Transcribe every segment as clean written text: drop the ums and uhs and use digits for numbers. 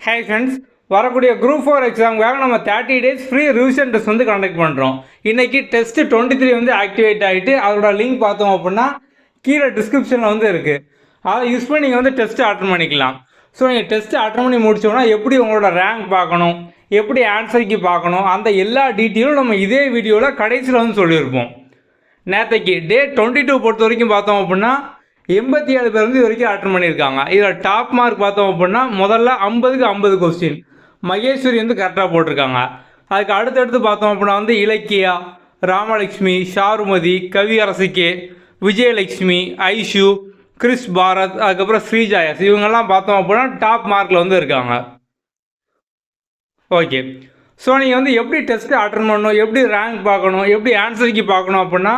Hi friends, வரக்கூடிய group 4 எக்ஸாமுக்காக நம்ம 30 days free revision test வந்து கண்டக்ட் பண்ணுறோம். இன்றைக்கி டெஸ்ட்டு 23 வந்து ஆக்டிவேட் ஆகிட்டு அதோட லிங்க் பார்த்தோம் அப்படின்னா கீழே டிஸ்கிரிப்ஷனில் வந்து இருக்குது. அதை யூஸ் பண்ணி நீங்கள் வந்து டெஸ்ட்டு அட்டன் பண்ணிக்கலாம். ஸோ நீங்கள் டெஸ்ட்டு அட்டன் பண்ணி முடிச்சோன்னா எப்படி உங்களோட ரேங்க் பார்க்கணும், எப்படி ஆன்சருக்கு பார்க்கணும், அந்த எல்லா டீட்டெயிலும் நம்ம இதே வீடியோவில் கடைசியில் வந்து சொல்லியிருப்போம். நேற்றைக்கு டே 22 பொறுத்த வரைக்கும் பார்த்தோம் அப்படின்னா 87 பேர் வந்து இது வரைக்கும் அட்டன் பண்ணியிருக்காங்க. இதில் டாப் மார்க் பார்த்தோம் அப்படின்னா முதல்ல 50க்கு 50 கொஸ்டின் மகேஸ்வரி வந்து கரெக்டாக போட்டிருக்காங்க. அதுக்கு அடுத்தடுத்து பார்த்தோம் அப்படின்னா வந்து இலக்கியா, ராமலட்சுமி, ஷாருமதி, கவியரசிகே, விஜயலட்சுமி, ஐஷு, கிறிஸ் பாரத், அதுக்கப்புறம் ஸ்ரீஜாயஸ், இவங்கெல்லாம் பார்த்தோம் அப்படின்னா டாப் மார்க்கில் வந்து இருக்காங்க. ஓகே, ஸோ நீங்கள் வந்து எப்படி டெஸ்ட்டு அட்டன் பண்ணணும், எப்படி ரேங்க் பார்க்கணும், எப்படி ஆன்சருக்கு பார்க்கணும் அப்படின்னா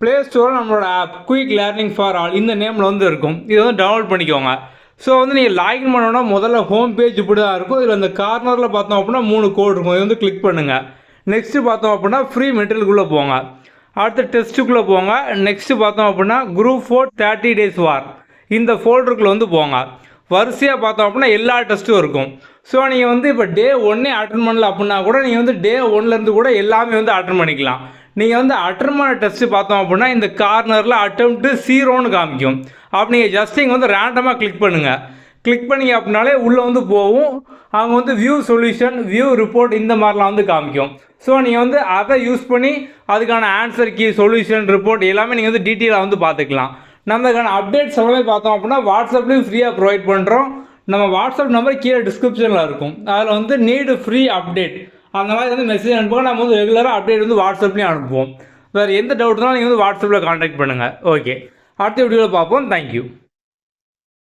ப்ளே ஸ்டோரில் நம்மளோட app quick learning for all இந்த நேமில் வந்து இருக்கும். இதை வந்து டவுன்லோட் பண்ணிக்கோங்க. ஸோ வந்து நீங்கள் லாகின் பண்ணோன்னா முதல்ல ஹோம் பேஜ் இப்படி தான் இருக்கும். இதில் இந்த கார்னரில் பார்த்தோம் அப்படின்னா 3 கோட் இருக்கும். இது வந்து கிளிக் பண்ணுங்கள். நெக்ஸ்ட்டு பார்த்தோம் அப்படின்னா ஃப்ரீ மெட்டீரியலுக்குள்ளே போங்க. அடுத்த டெஸ்ட்டுக்குள்ளே போங்க. நெக்ஸ்ட்டு பார்த்தோம் அப்படின்னா குரூப் 4 30 டேஸ் வார் இந்த ஃபோல்டருக்குள்ளே வந்து போங்க. வரிசையாக பார்த்தோம் அப்படின்னா எல்லா டெஸ்ட்டும் இருக்கும். ஸோ நீங்கள் வந்து இப்போ டே 1 அட்டன் பண்ணல அப்படின்னா கூட நீங்கள் வந்து டே 1லேருந்து கூட எல்லாமே வந்து அட்டன் பண்ணிக்கலாம். நீங்கள் வந்து அட்டன் பண்ண டெஸ்ட்டு பார்த்தோம் அப்படின்னா இந்த கார்னரில் அட்டெம்ப்ட்டு 0ன்னு காமிக்கும். அப்போ நீங்கள் ஜஸ்ட் இங்கே வந்து ரேண்டமாக கிளிக் பண்ணுங்கள். கிளிக் பண்ணிங்க அப்படின்னாலே உள்ளே வந்து போகும். அவங்க வந்து வியூ சொல்யூஷன், வியூ ரிப்போர்ட் இந்த மாதிரிலாம் வந்து காமிக்கும். ஸோ நீங்கள் வந்து அதை யூஸ் பண்ணி அதுக்கான ஆன்சர் கீ, சொல்யூஷன், ரிப்போர்ட் எல்லாமே நீங்கள் வந்து டீட்டெயிலாக வந்து பார்த்துக்கலாம். நம்மளுக்கான அப்டேட்ஸ் எல்லாமே பார்த்தோம் அப்படின்னா வாட்ஸ்அப்லேயும் ஃப்ரீயாக ப்ரொவைட் பண்ணுறோம். நம்ம வாட்ஸ்அப் நம்பர் கீழே டிஸ்கிரிப்ஷனில் இருக்கும். அதில் வந்து நீடு ஃப்ரீ அப்டேட் அந்த மாதிரி வந்து மெசேஜ் அனுப்புவோம். நம்ம வந்து ரெகுலராக அப்டேட் வந்து வாட்ஸ்அப்லேயும் அனுப்புவோம். வேறு எந்த டவுட்னாலும் நீங்கள் வந்து வாட்ஸ்அப்பில் கான்டாக்ட் பண்ணுங்கள். ஓகே, அடுத்த வீடியோவில் பார்ப்போம். தேங்க்யூ.